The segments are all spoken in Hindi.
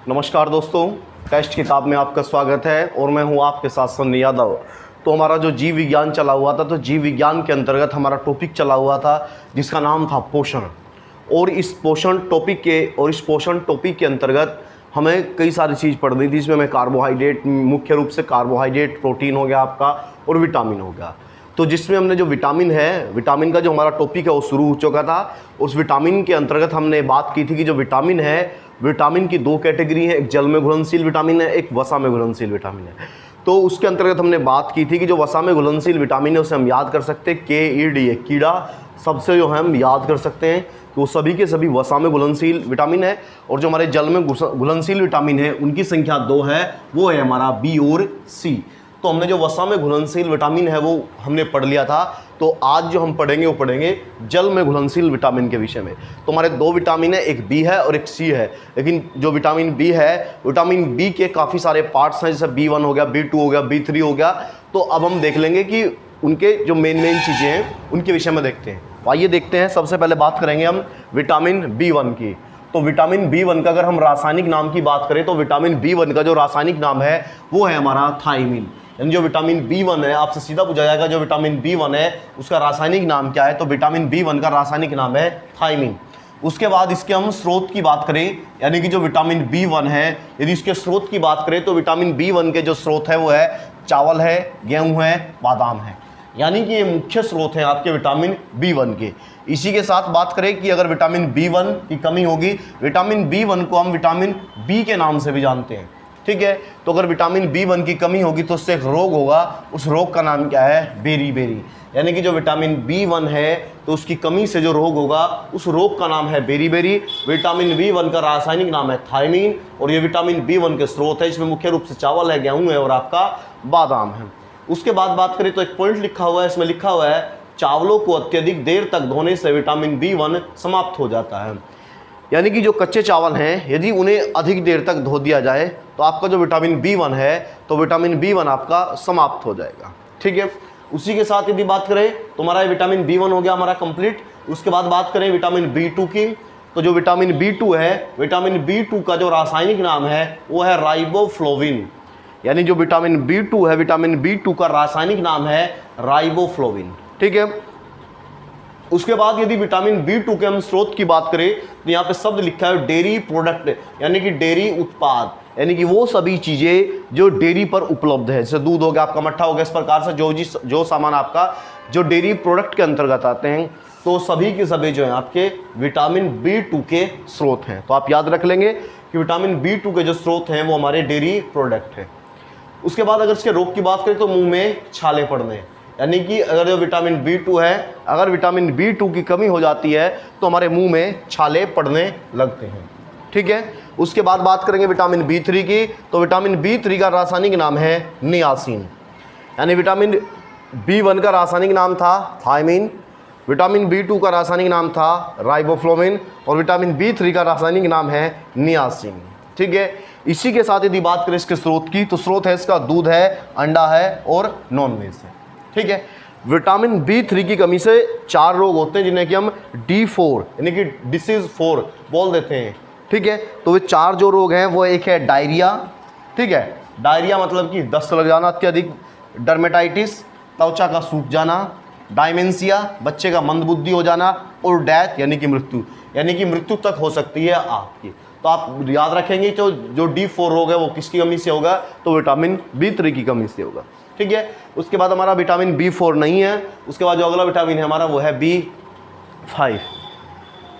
नमस्कार दोस्तों, टेस्ट किताब में आपका स्वागत है और मैं हूं आपके साथ सन्नी यादव। तो हमारा जो जीव विज्ञान चला हुआ था, तो जीव विज्ञान के अंतर्गत हमारा टॉपिक चला हुआ था जिसका नाम था पोषण। और इस पोषण टॉपिक के अंतर्गत हमें कई सारी चीज़ पढ़नी थी। इसमें हमें कार्बोहाइड्रेट, मुख्य रूप से कार्बोहाइड्रेट, प्रोटीन हो गया आपका और विटामिन हो गया। तो जिसमें हमने जो विटामिन का जो हमारा टॉपिक है वो शुरू हो चुका था। उस विटामिन के अंतर्गत हमने बात की थी कि जो विटामिन है, विटामिन की दो कैटेगरी है, एक जल में घुलनशील विटामिन है, एक वसा में घुलनशील विटामिन है। तो उसके अंतर्गत हमने बात की थी कि जो वसा में घुलनशील विटामिन है उसे हम याद कर सकते हैं KED है, कीड़ा सबसे जो है हम याद कर सकते हैं कि वो सभी के सभी वसा में घुलनशील विटामिन है। और जो हमारे जल में घुलनशील विटामिन है उनकी संख्या 2 है, वो है हमारा B और C। तो हमने जो वसा में घुलनशील विटामिन है वो हमने पढ़ लिया था। तो आज जो हम पढ़ेंगे वो पढ़ेंगे जल में घुलनशील विटामिन के विषय में। तो हमारे 2 विटामिन है, एक B है और एक C है। लेकिन जो विटामिन B है, विटामिन B के काफ़ी सारे पार्ट्स हैं, जैसे B1 हो गया, B2 हो गया, B3 हो गया। तो अब हम देख लेंगे कि उनके जो मेन चीज़ें हैं उनके विषय में देखते हैं। आइए देखते हैं। सबसे पहले बात करेंगे हम विटामिन B1 की। तो विटामिन B1 का अगर हम रासायनिक नाम की बात करें तो विटामिन B1 का जो रासायनिक नाम है वो है हमारा थायमीन। यानी जो विटामिन B1 है, आपसे सीधा पूछा जाएगा जो विटामिन B1 है उसका रासायनिक नाम क्या है, तो विटामिन B1 का रासायनिक नाम है थायमीन। उसके बाद इसके हम स्रोत की बात करें, यानी कि जो विटामिन B1 है, यदि इसके स्रोत की बात करें तो विटामिन B1 के जो स्रोत है वो है चावल है, गेहूँ है, बादाम है। यानी कि ये मुख्य स्रोत हैं आपके विटामिन B1 के। इसी के साथ बात करें कि अगर विटामिन B1 की कमी होगी, विटामिन B1 को हम विटामिन B के नाम से भी जानते हैं, ठीक है। तो अगर विटामिन B1 की कमी होगी तो उससे एक रोग होगा, उस रोग का नाम क्या है, बेरी। यानी कि जो विटामिन B1 है तो उसकी कमी से जो रोग होगा उस रोग का नाम है बेरी। विटामिन B1 का रासायनिक नाम है थायमीन और ये विटामिन B1 के स्रोत है। इसमें मुख्य रूप से चावल है, गेहूँ है और आपका बादाम है। उसके बाद बात करें तो एक पॉइंट लिखा हुआ है, इसमें लिखा हुआ है चावलों को अत्यधिक देर तक धोने से विटामिन B1 समाप्त हो जाता है। यानी कि जो कच्चे चावल हैं यदि उन्हें अधिक देर तक धो दिया जाए तो आपका जो विटामिन B1 है तो विटामिन B1 आपका समाप्त हो जाएगा, ठीक है। उसी के साथ यदि बात करें तो हमारा विटामिन B1 हो गया हमारा कंप्लीट। उसके बाद बात करें विटामिन B2 की, तो जो विटामिन B2 है, विटामिन B2 का जो रासायनिक नाम है वो है राइबोफ्लोविन। यानी जो विटामिन B2 है, विटामिन B2 का रासायनिक नाम है राइबोफ्लोविन, ठीक है। उसके बाद यदि विटामिन B2 के हम स्रोत की बात करें तो यहाँ पे शब्द लिखा है डेयरी प्रोडक्ट, यानी कि डेयरी उत्पाद, यानी कि वो सभी चीज़ें जो डेयरी पर उपलब्ध है, जैसे दूध हो गया, आपका मट्ठा हो गया, इस प्रकार से जो सामान आपका जो डेयरी प्रोडक्ट के अंतर्गत आते हैं, तो सभी के सभी जो है आपके विटामिन B2 के स्रोत हैं। तो आप याद रख लेंगे कि विटामिन B2 के जो स्रोत हैं वो हमारे डेयरी प्रोडक्ट हैं। उसके बाद अगर इसके रोग की बात करें तो मुंह में छाले पड़ने, यानी कि अगर जो विटामिन B2 है, अगर विटामिन B2 की कमी हो जाती है तो हमारे मुंह में छाले पड़ने लगते हैं, ठीक है। उसके बाद बात करेंगे विटामिन B3 की, तो विटामिन B3 का रासायनिक नाम है नियासिन। यानी विटामिन B1 का रासायनिक नाम था थायमीन, विटामिन B2 का रासायनिक नाम था राइबोफ्लोविन और विटामिन B3 का रासायनिक नाम है नियासिन, ठीक है। इसी के साथ यदि बात करें इसके स्रोत की, तो स्रोत है इसका दूध है, अंडा है और नॉनवेज है, ठीक है। विटामिन B3 की कमी से 4 रोग होते हैं जिन्हें कि हम D4 यानी कि डिसीज 4 बोल देते हैं, ठीक है। तो वे 4 जो रोग हैं वो एक है डायरिया, ठीक है। डायरिया मतलब कि दस्त लग जाना अत्यधिक, डर्मेटाइटिस त्वचा का सूख जाना, डायमेंशिया बच्चे का मंदबुद्धि हो जाना और डेथ यानी कि मृत्यु तक हो सकती है आपकी। तो आप याद रखेंगे तो जो D4 रोग है वो किसकी कमी से होगा, तो विटामिन B3 की कमी से होगा, ठीक है। उसके बाद हमारा विटामिन B4 नहीं है। उसके बाद जो अगला विटामिन है हमारा वो है B5।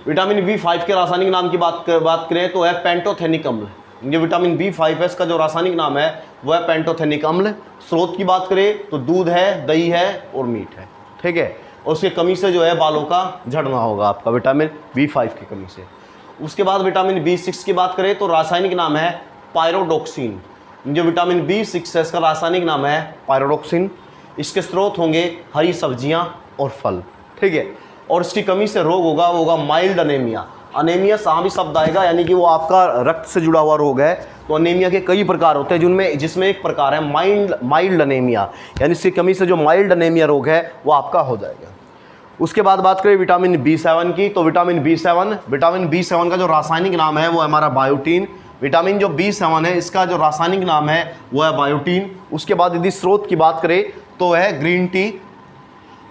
विटामिन B5 के रासायनिक नाम की बात करें तो है पेंटोथेनिक अम्ल। जो विटामिन B5 है इसका जो रासायनिक नाम है वो है पेंटोथेनिक अम्ल। स्रोत की बात करें तो दूध है, दही है और मीट है, ठीक है। और उसकी कमी से जो है बालों का झड़ना होगा आपका विटामिन B5 की कमी से। उसके बाद विटामिन B6 की बात करें तो रासायनिक नाम है पायरोडोक्सिन। जो विटामिन B6 है इसका रासायनिक नाम है पायरोडोक्सिन। इसके स्रोत होंगे हरी सब्जियां और फल, ठीक है। और इसकी कमी से रोग होगा वो होगा माइल्ड अनेमिया। अनेमिया सामी शब्द आएगा, यानी कि वो आपका रक्त से जुड़ा हुआ रोग है। तो अनेमिया के कई प्रकार होते हैं जिसमें एक प्रकार है माइल्ड अनेमिया, यानी इसकी कमी से जो माइल्ड अनेमिया रोग है वो आपका हो जाएगा। उसके बाद बात करें विटामिन B7 की, तो विटामिन B7 का जो रासायनिक नाम है वो हमारा बायोटीन। विटामिन जो B7 है इसका जो रासायनिक नाम है वो है बायोटीन। उसके बाद यदि स्रोत की बात करें तो है ग्रीन टी,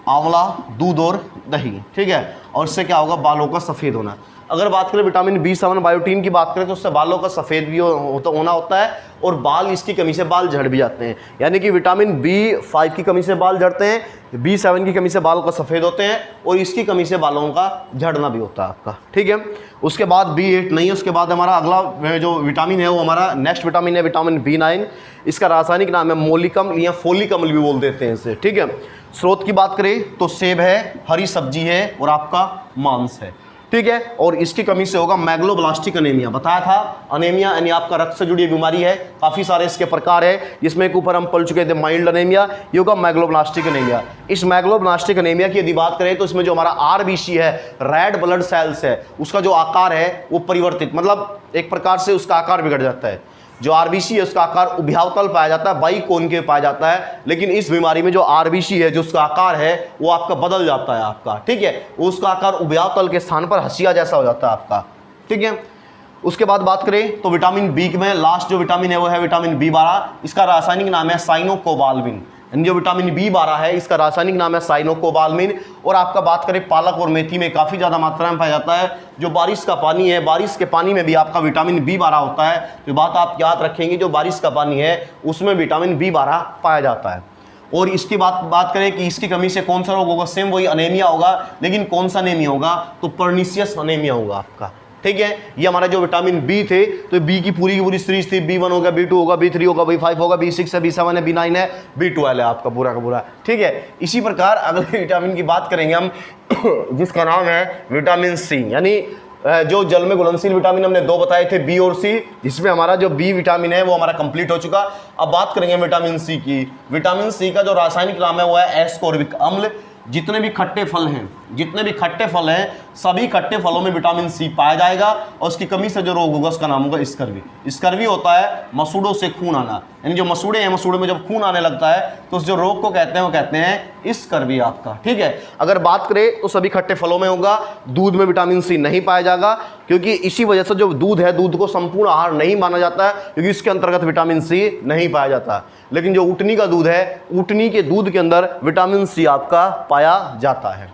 आंवला, दूध और दही, ठीक है। और इससे क्या होगा, बालों का सफ़ेद होना। अगर बात करें विटामिन B7 बायोटीन की बात करें तो उससे बालों का सफ़ेद भी होना होता है और बाल इसकी कमी से बाल झड़ भी जाते हैं। यानी कि विटामिन B5 की कमी से बाल झड़ते हैं, B7 की कमी से बालों का सफ़ेद होते हैं और इसकी कमी से बालों का झड़ना भी होता है आपका, ठीक है। उसके बाद B8 नहीं है। उसके बाद हमारा अगला जो विटामिन है वो हमारा नेक्स्ट विटामिन है विटामिन B9। इसका रासायनिक नाम है मोलिकम या फोलिक अम्ल भी बोल देते हैं इसे, ठीक है। स्रोत की बात करें तो सेब है, हरी सब्जी है और आपका मांस है, ठीक है। और इसकी कमी से होगा मैग्लोब्लास्टिक अनेमिया। बताया था अनेमिया यानी आपका रक्त से जुड़ी बीमारी है, काफ़ी सारे इसके प्रकार है, जिसमें एक ऊपर हम पढ़ चुके थे माइल्ड अनेमिया, ये होगा मैग्लोब्लास्टिक अनेमिया। इस मैग्लोब्लास्टिक अनेमिया की यदि बात करें तो इसमें जो हमारा RBC है, रेड ब्लड सेल्स है, उसका जो आकार है वो परिवर्तित, मतलब एक प्रकार से उसका आकार बिगड़ जाता है। जो RBC है उसका आकार उभयावतल पाया जाता है, बाई कोन के पाया जाता है, लेकिन इस बीमारी में जो RBC है जो उसका आकार है वो आपका बदल जाता है आपका, ठीक है। उसका आकार उभयावतल के स्थान पर हंसिया जैसा हो जाता है आपका, ठीक है। उसके बाद बात करें तो विटामिन B में लास्ट जो विटामिन है वो है विटामिन B12। इसका रासायनिक नाम है साइनोकोबाल्मिन। जो विटामिन B12 है इसका रासायनिक नाम है साइनोकोबाल्मिन। और आपका बात करें पालक और मेथी में काफ़ी ज़्यादा मात्रा में पाया जाता है। जो बारिश का पानी है, बारिश के पानी में भी आपका विटामिन B12 होता है। तो बात आप याद रखेंगे, जो बारिश का पानी है उसमें विटामिन B12 पाया जाता है। और इसकी बात करें कि इसकी कमी से कौन सा रोग होगा, सेम वही अनेमिया होगा, लेकिन कौन सा अनेमिया होगा, तो पर्नीशियस अनेमिया होगा आपका, ठीक है। ये हमारा जो विटामिन B थे तो B की पूरी सीरीज थी, B1 होगा, B2 होगा, B3 होगा, B5 होगा, B6 है, B7 है, B9 है, B12 है आपका पूरा का पूरा, ठीक है। इसी प्रकार अगले विटामिन की बात करेंगे हम जिसका नाम है विटामिन C, यानी जो जल में घुलनशील विटामिन हमने 2 बताए थे, B और C, जिसमें हमारा जो B विटामिन है वो हमारा कंप्लीट हो चुका। अब बात करेंगे विटामिन C की। विटामिन C का जो रासायनिक नाम है वो है एस्कॉर्बिक अम्ल। जितने भी खट्टे फल हैं सभी खट्टे फलों में विटामिन C पाया जाएगा और उसकी कमी से जो रोग होगा उसका नाम होगा स्कर्वी। स्कर्वी होता है मसूड़ों से खून आना, यानी जो मसूड़े हैं, मसूड़े में जब खून आने लगता है तो उस जो रोग को कहते हैं वो कहते हैं स्कर्वी आपका, ठीक है। अगर बात करें तो सभी खट्टे फलों में होगा, दूध में विटामिन C नहीं पाया जाएगा, क्योंकि इसी वजह से जो दूध है, दूध को संपूर्ण आहार नहीं माना जाता है, क्योंकि इसके अंतर्गत विटामिन C नहीं पाया जाता। लेकिन जो ऊँटनी का दूध है, ऊँटनी के दूध के अंदर विटामिन C आपका पाया जाता है।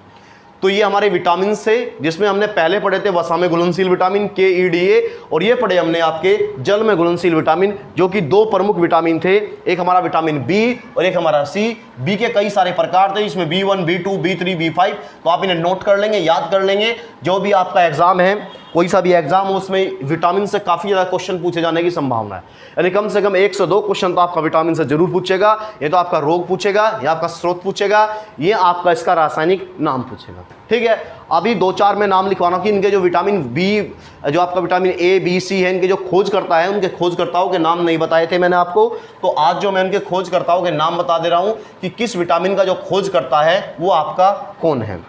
तो ये हमारे विटामिन से, जिसमें हमने पहले पढ़े थे वसा में घुलनशील विटामिन KEDA, और ये पढ़े हमने आपके जल में घुलनशील विटामिन, जो कि 2 प्रमुख विटामिन थे, एक हमारा विटामिन B और एक हमारा C। B के कई सारे प्रकार थे, इसमें B1, B2, B3, B5, तो आप इन्हें नोट कर लेंगे, याद कर लेंगे। जो भी आपका एग्जाम है, कोई सा भी एग्जाम हो, उसमें विटामिन से काफ़ी ज़्यादा क्वेश्चन पूछे जाने की संभावना है, यानी कम से कम 1 से 2 क्वेश्चन तो आपका विटामिन से जरूर पूछेगा। ये तो आपका रोग पूछेगा, या आपका स्रोत पूछेगा, ये आपका इसका रासायनिक नाम पूछेगा, ठीक है। अभी 2-4 में नाम लिखवाना कि इनके जो विटामिन B, जो आपका विटामिन A, B, C है, इनके जो खोजकर्ता है, उनके खोजकर्ताओं के नाम नहीं बताए थे मैंने आपको, तो आज जो मैं उनके खोजकर्ताओं के नाम बता दे रहा हूँ कि किस विटामिन का जो खोज करता है वो आपका कौन है।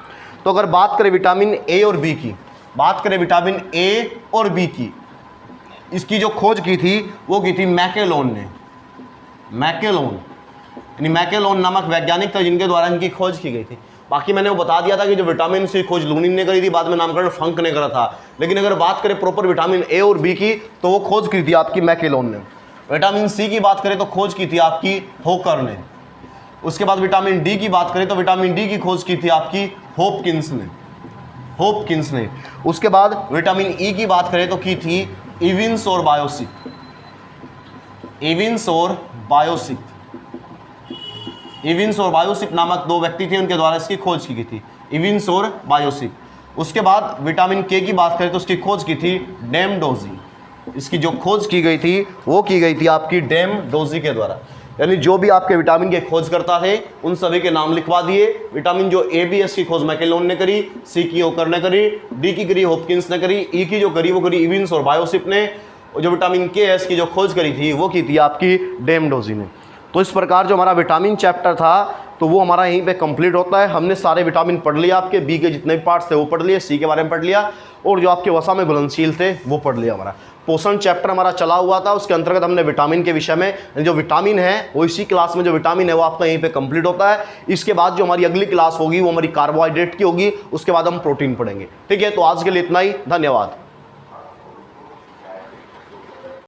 तो अगर बात करें विटामिन A और B की, बात करें विटामिन A और B की, इसकी जो खोज की थी वो की थी मैकेलोन ने। मैकेलोन यानी मैकेलोन नामक वैज्ञानिक था जिनके द्वारा इनकी खोज की गई थी। बाकी मैंने वो बता दिया था कि जो विटामिन C खोज लूनिन ने करी थी, बाद में नामकरण फंक ने करा था। लेकिन अगर बात करें प्रॉपर विटामिन A और B की, तो वो खोज की थी आपकी मैकेलोन ने। विटामिन C की बात करें तो खोज की थी आपकी होकर ने। उसके बाद विटामिन D की बात करें तो विटामिन D की खोज की थी आपकी होपकिंस ने। उसके बाद विटामिन E की बात करें तो की थी इविंस और बायोसिक नामक 2 व्यक्ति थे, उनके द्वारा इसकी खोज की गई थी, इविंस और बायोसिक। उसके बाद विटामिन K की बात करें तो उसकी खोज की थी डेमडोजी। इसकी जो खोज की गई थी वो की गई थी आपकी डेमडोजी के द्वारा। यानी जो भी आपके विटामिन के खोज करता थे उन सभी के नाम लिखवा दिए। विटामिन जो ABS की खोज मैकेलोन ने करी, C की होकर ने करी, D की करी होपकिंस ने करी, E की जो करी वो करी इविंस और बायोसिक ने, और जो विटामिन KS की जो खोज करी थी वो की थी आपकी डेमडोजी ने। तो इस प्रकार जो हमारा विटामिन चैप्टर था तो वो हमारा यहीं पे कंप्लीट होता है। हमने सारे विटामिन पढ़ लिया, आपके B के जितने भी पार्ट्स थे वो पढ़ लिए, C के बारे में पढ़ लिया, और जो आपके वसा में घुलनशील थे वो पढ़ लिया। हमारा पोषण चैप्टर हमारा चला हुआ था, उसके अंतर्गत हमने विटामिन के विषय में, जो विटामिन है वो इसी क्लास में जो विटामिन है वो आपका यहीं पे कंप्लीट होता है। इसके बाद जो हमारी अगली क्लास होगी वो हमारी कार्बोहाइड्रेट की होगी, उसके बाद हम प्रोटीन पढ़ेंगे। ठीक है, तो आज के लिए इतना ही, धन्यवाद।